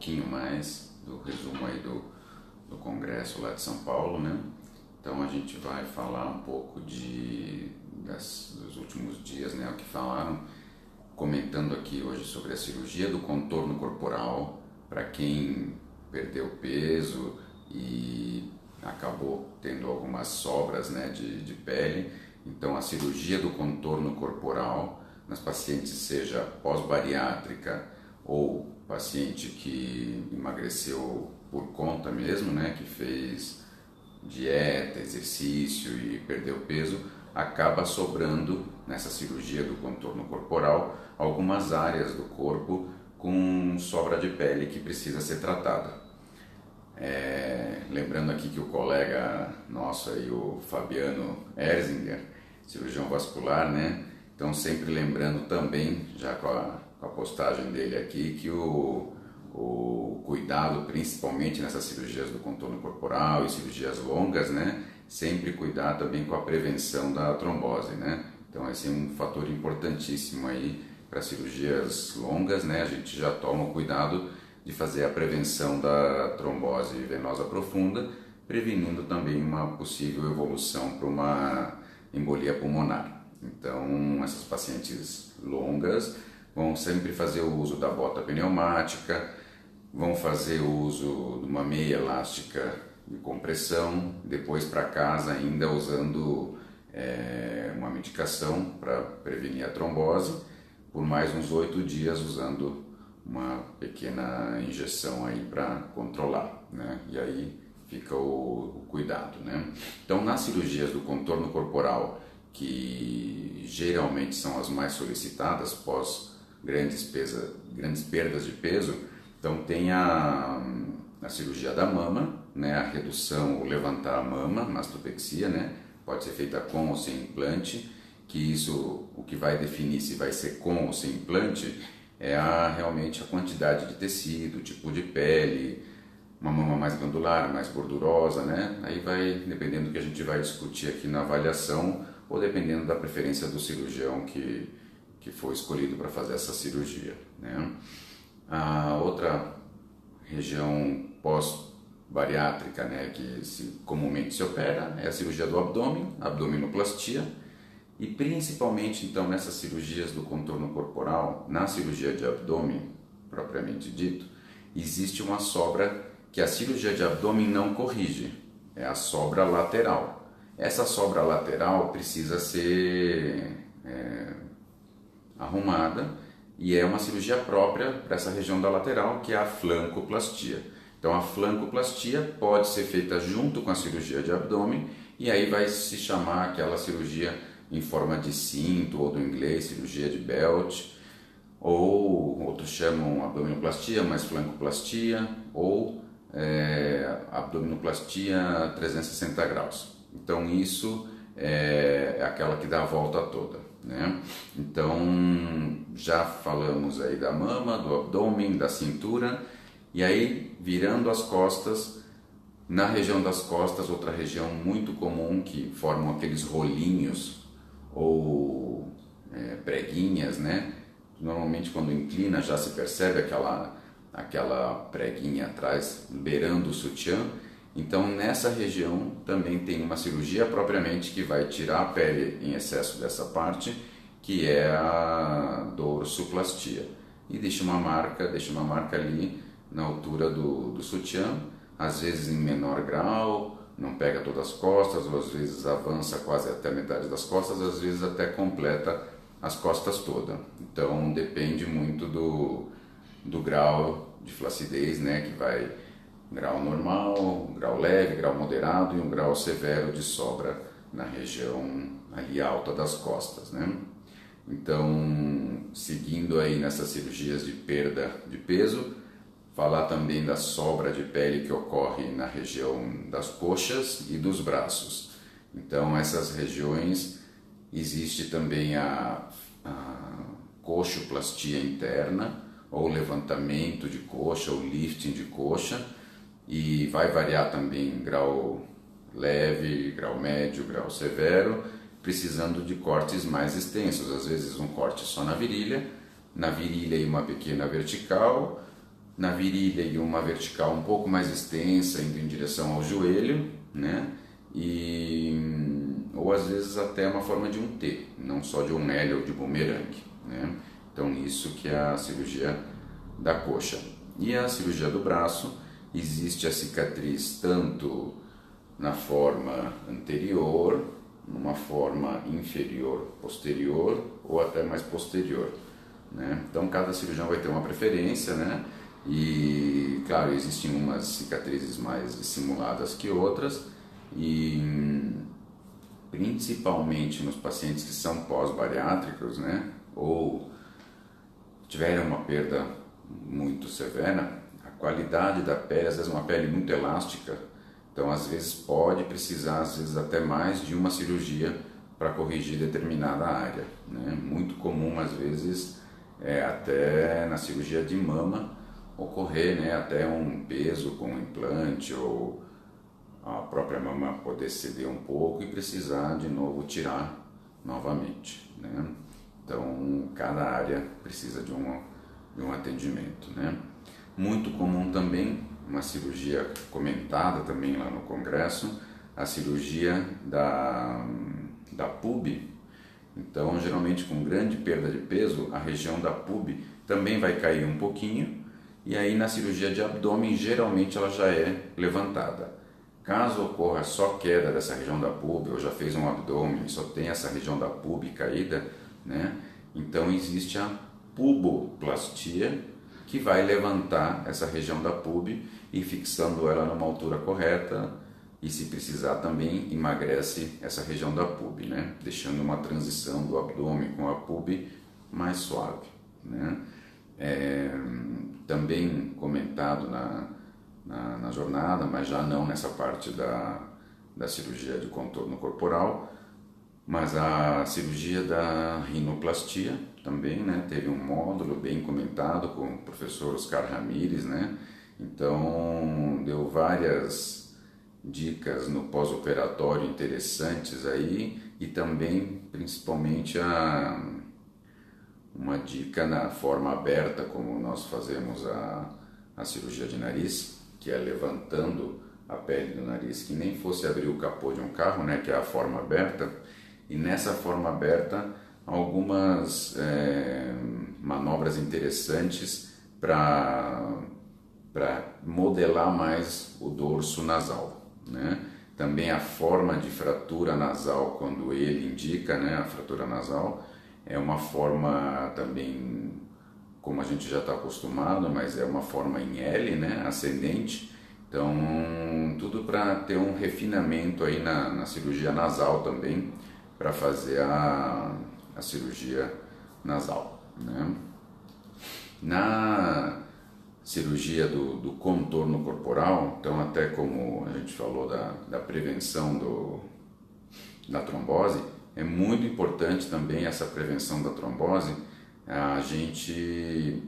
pouquinho mais do resumo aí do congresso lá de São Paulo, né? Então a gente vai falar um pouco dos últimos dias, né? O que falaram, comentando aqui hoje sobre a cirurgia do contorno corporal para quem perdeu peso e acabou tendo algumas sobras, né, de pele. Então a cirurgia do contorno corporal nas pacientes, seja pós-bariátrica ou paciente que emagreceu por conta mesmo, né, que fez dieta, exercício e perdeu peso, acaba sobrando nessa cirurgia do contorno corporal algumas áreas do corpo com sobra de pele que precisa ser tratada. Lembrando aqui que o colega nosso aí, o Fabiano Erzinger, cirurgião vascular, né? Então sempre lembrando também, já com a postagem dele aqui, que o cuidado, principalmente nessas cirurgias do contorno corporal e cirurgias longas, né? Sempre cuidar também com a prevenção da trombose, né? Então esse é um fator importantíssimo aí para cirurgias longas, né? A gente já toma o cuidado de fazer a prevenção da trombose venosa profunda, prevenindo também uma possível evolução para uma embolia pulmonar. Então essas pacientes longas vão sempre fazer o uso da bota pneumática, vão fazer o uso de uma meia elástica de compressão, depois para casa ainda usando uma medicação para prevenir a trombose, por mais uns 8 dias usando uma pequena injeção aí para controlar, né? E aí fica o cuidado, né? Então nas cirurgias do contorno corporal, que geralmente são as mais solicitadas pós grandes perdas de peso, então tem a cirurgia da mama, né? A redução ou levantar a mama, mastopexia, né? Pode ser feita com ou sem implante, que isso o que vai definir se vai ser com ou sem implante é realmente a quantidade de tecido, o tipo de pele, uma mama mais glandular, mais gordurosa, né? Aí vai, dependendo do que a gente vai discutir aqui na avaliação, ou dependendo da preferência do cirurgião que for escolhido para fazer essa cirurgia, né? A outra região pós-bariátrica, né, que comumente se opera é a cirurgia do abdômen, abdominoplastia, e principalmente então nessas cirurgias do contorno corporal, na cirurgia de abdômen propriamente dito, existe uma sobra que a cirurgia de abdômen não corrige, é a sobra lateral. Essa sobra lateral precisa ser arrumada e é uma cirurgia própria para essa região da lateral, que é a flancoplastia. Então a flancoplastia pode ser feita junto com a cirurgia de abdômen e aí vai se chamar aquela cirurgia em forma de cinto, ou do inglês, cirurgia de Belt, ou outros chamam abdominoplastia, mas flancoplastia, ou abdominoplastia 360 graus. Então isso é aquela que dá a volta toda, né? Então já falamos aí da mama, do abdômen, da cintura, e aí virando as costas, na região das costas, outra região muito comum que formam aqueles rolinhos ou preguinhas, né? Normalmente quando inclina já se percebe aquela preguinha atrás beirando o sutiã. Então nessa região também tem uma cirurgia propriamente que vai tirar a pele em excesso dessa parte, que é a dorsoplastia, e deixa uma marca ali na altura do sutiã, às vezes em menor grau, não pega todas as costas, ou às vezes avança quase até metade das costas, às vezes até completa as costas todas. Então depende muito do grau de flacidez, né, que vai grau normal, grau leve, grau moderado e um grau severo de sobra na região ali alta das costas, né? Então, seguindo aí nessas cirurgias de perda de peso, falar também da sobra de pele que ocorre na região das coxas e dos braços. Então essas regiões existe também a coxoplastia interna, ou levantamento de coxa, ou lifting de coxa, e vai variar também grau leve, grau médio, grau severo, precisando de cortes mais extensos, às vezes um corte só na virilha e uma pequena vertical, na virilha e uma vertical um pouco mais extensa, indo em direção ao joelho, né? Ou às vezes até uma forma de um T, não só de um L ou de bumerangue, né? Então isso que é a cirurgia da coxa. E a cirurgia do braço, existe a cicatriz tanto na forma anterior, numa forma inferior, posterior ou até mais posterior, né? Então cada cirurgião vai ter uma preferência, né? E claro, existem umas cicatrizes mais dissimuladas que outras, e principalmente nos pacientes que são pós-bariátricos, né? Ou tiverem uma perda muito severa, a qualidade da pele, às vezes uma pele muito elástica, então às vezes pode precisar, às vezes até mais de uma cirurgia para corrigir determinada área, né? Muito comum às vezes até na cirurgia de mama ocorrer, né, até um peso com implante ou a própria mama poder ceder um pouco e precisar de novo tirar novamente, né? Então cada área precisa de um atendimento, né? Muito comum também, uma cirurgia comentada também lá no congresso, a cirurgia da pub. Então geralmente com grande perda de peso, a região da pub também vai cair um pouquinho, e aí na cirurgia de abdômen geralmente ela já é levantada. Caso ocorra só queda dessa região da pub, ou já fez um abdômen e só tem essa região da pub caída, né? Então existe a puboplastia, que vai levantar essa região da pub e fixando ela numa altura correta, e se precisar também emagrece essa região da pub, né? Deixando uma transição do abdômen com a pub mais suave, né? Também comentado na jornada, mas já não nessa parte da cirurgia de contorno corporal, mas a cirurgia da rinoplastia também, né? Teve um módulo bem comentado com o professor Oscar Ramírez, né? Então deu várias dicas no pós-operatório interessantes aí, e também principalmente uma dica na forma aberta, como nós fazemos a cirurgia de nariz, que é levantando a pele do nariz, que nem fosse abrir o capô de um carro, né, que é a forma aberta. E nessa forma aberta, algumas manobras interessantes para modelar mais o dorso nasal, né? Também a forma de fratura nasal, quando ele indica, né, a fratura nasal, é uma forma também, como a gente já está acostumado, mas é uma forma em L, né, ascendente. Então, tudo para ter um refinamento aí na cirurgia nasal também, para fazer a cirurgia nasal, né? Na cirurgia do contorno corporal, então até como a gente falou da prevenção da trombose, é muito importante também essa prevenção da trombose, a gente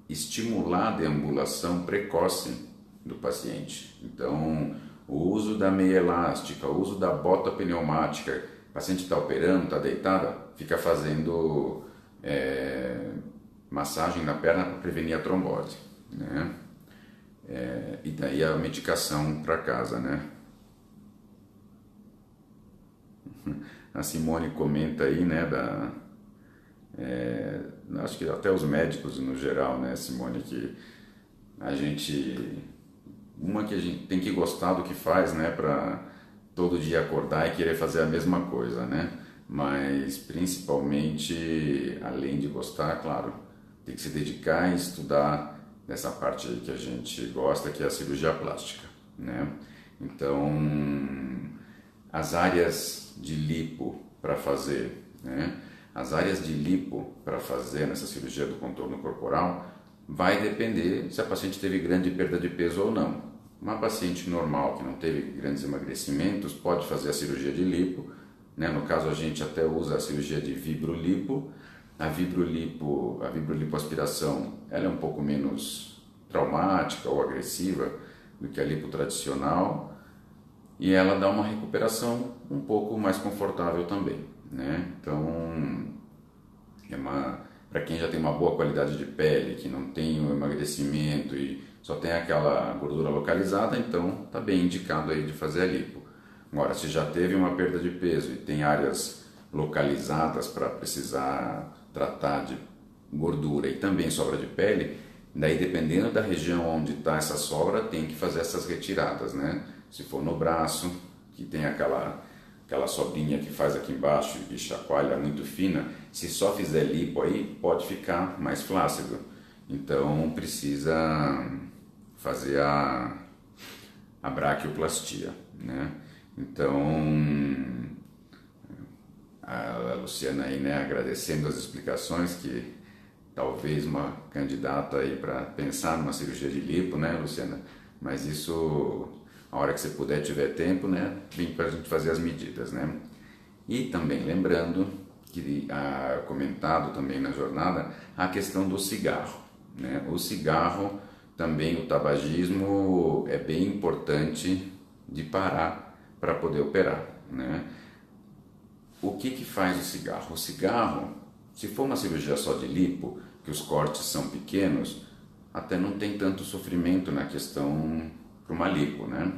estimular a deambulação precoce do paciente. Então, o uso da meia elástica, o uso da bota pneumática, o paciente está operando, está deitada, fica fazendo massagem na perna para prevenir a trombose, né? E daí a medicação para casa, né? A Simone comenta aí, né, acho que até os médicos no geral, né, Simone, que a gente tem que gostar do que faz, né, para todo dia acordar e querer fazer a mesma coisa, né? Mas principalmente, além de gostar, claro, tem que se dedicar e estudar nessa parte aí que a gente gosta, que é a cirurgia plástica, né? Então, as áreas de lipo para fazer, né? As áreas de lipo para fazer nessa cirurgia do contorno corporal vai depender se a paciente teve grande perda de peso ou não. Uma paciente normal que não teve grandes emagrecimentos pode fazer a cirurgia de lipo, né? No caso a gente até usa a cirurgia de vibrolipo. A vibrolipoaspiração, ela é um pouco menos traumática ou agressiva do que a lipo tradicional, e ela dá uma recuperação um pouco mais confortável também, né? Então para quem já tem uma boa qualidade de pele, que não tem o emagrecimento e só tem aquela gordura localizada, então está bem indicado aí de fazer a lipo. Agora, se já teve uma perda de peso e tem áreas localizadas para precisar tratar de gordura e também sobra de pele, daí dependendo da região onde está essa sobra, tem que fazer essas retiradas, né? Se for no braço, que tem aquela sobrinha que faz aqui embaixo e chacoalha muito fina, se só fizer lipo aí, pode ficar mais flácido. Então precisa fazer a braquioplastia, né? Então a Luciana aí, né, agradecendo as explicações, que talvez uma candidata aí para pensar numa cirurgia de lipo, né, Luciana? Mas isso, a hora que você puder, tiver tempo, né, vem para a gente fazer as medidas, né? E também lembrando que comentado também na jornada a questão do cigarro, né? O cigarro também, o tabagismo é bem importante de parar para poder operar, né? O que faz o cigarro? O cigarro, se for uma cirurgia só de lipo, que os cortes são pequenos, até não tem tanto sofrimento na questão para uma lipo, né?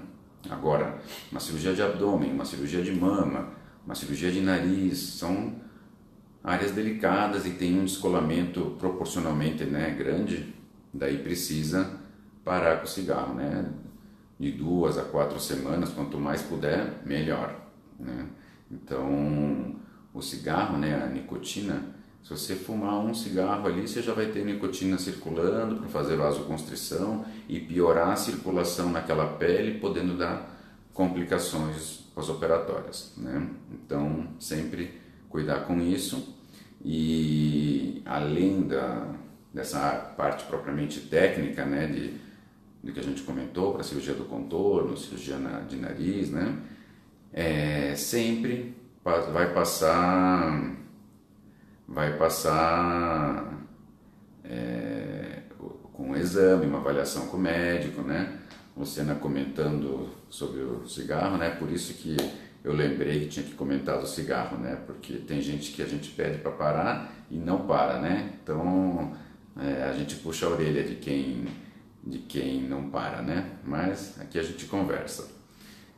Agora, uma cirurgia de abdômen, uma cirurgia de mama, uma cirurgia de nariz, são áreas delicadas e tem um descolamento proporcionalmente, né, grande, daí precisa parar com o cigarro, né? De 2 a 4 semanas, quanto mais puder, melhor, né? Então, o cigarro, né, a nicotina, se você fumar um cigarro ali, você já vai ter nicotina circulando para fazer vasoconstrição e piorar a circulação naquela pele, podendo dar complicações pós-operatórias, né? Então, sempre cuidar com isso. E além dessa parte propriamente técnica, né, de que a gente comentou, para cirurgia do contorno, cirurgia de nariz, né? Sempre vai passar com um exame, uma avaliação com o médico, né? Luciana comentando sobre o cigarro, né? Por isso que eu lembrei que tinha que comentar do cigarro, né? Porque tem gente que a gente pede para parar e não para, né? Então a gente puxa a orelha de quem não para, né? Mas aqui a gente conversa.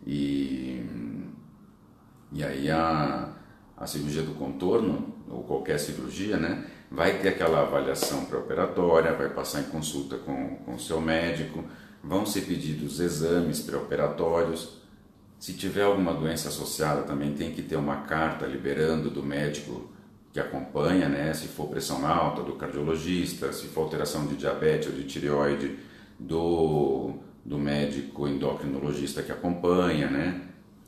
E aí a cirurgia do contorno, ou qualquer cirurgia, né, vai ter aquela avaliação pré-operatória, vai passar em consulta com o seu médico, vão ser pedidos exames pré-operatórios. Se tiver alguma doença associada, também tem que ter uma carta liberando do médico que acompanha, né, se for pressão alta, do cardiologista, se for alteração de diabetes ou de tireoide, do médico endocrinologista que acompanha, né?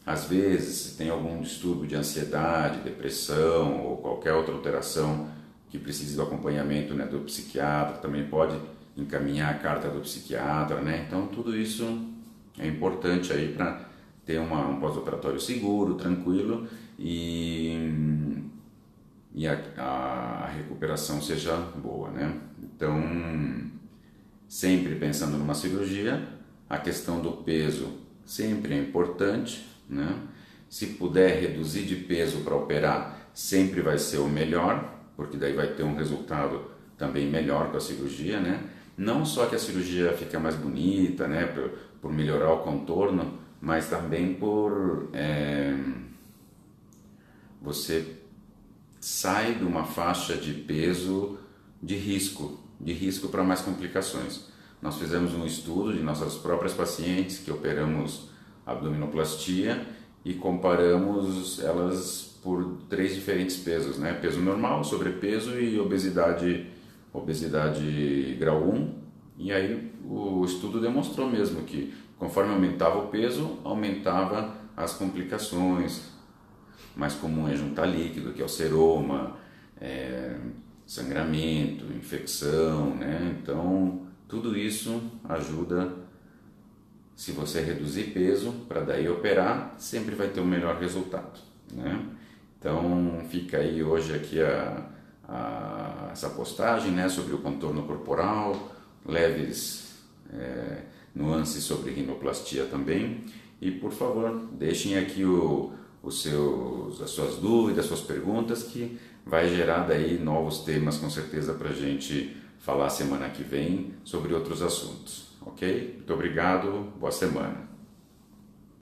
Às vezes, se tem algum distúrbio de ansiedade, depressão ou qualquer outra alteração que precise do acompanhamento, né, do psiquiatra, também pode encaminhar a carta do psiquiatra, né? Então, tudo isso é importante aí para ter um pós-operatório seguro, tranquilo e a recuperação seja boa, né? Então, sempre pensando numa cirurgia, a questão do peso sempre é importante, né? Se puder reduzir de peso para operar, sempre vai ser o melhor, porque daí vai ter um resultado também melhor com a cirurgia, né? Não só que a cirurgia fica mais bonita, né, por melhorar o contorno, mas também por você sai de uma faixa de peso de risco para mais complicações. Nós fizemos um estudo de nossas próprias pacientes que operamos abdominoplastia e comparamos elas por 3 diferentes pesos, né? Peso normal, sobrepeso e obesidade grau 1. E aí o estudo demonstrou mesmo que conforme aumentava o peso, aumentava as complicações. Mais comum é juntar líquido, que é o seroma, sangramento, infecção, né? Então, tudo isso ajuda. Se você reduzir peso para daí operar, sempre vai ter um melhor resultado, né? Então, fica aí hoje aqui essa postagem, né, sobre o contorno corporal, leves nuances sobre rinoplastia também. E, por favor, deixem aqui as suas dúvidas, suas perguntas, que vai gerar daí novos temas com certeza para a gente falar semana que vem sobre outros assuntos, ok? Muito obrigado, boa semana.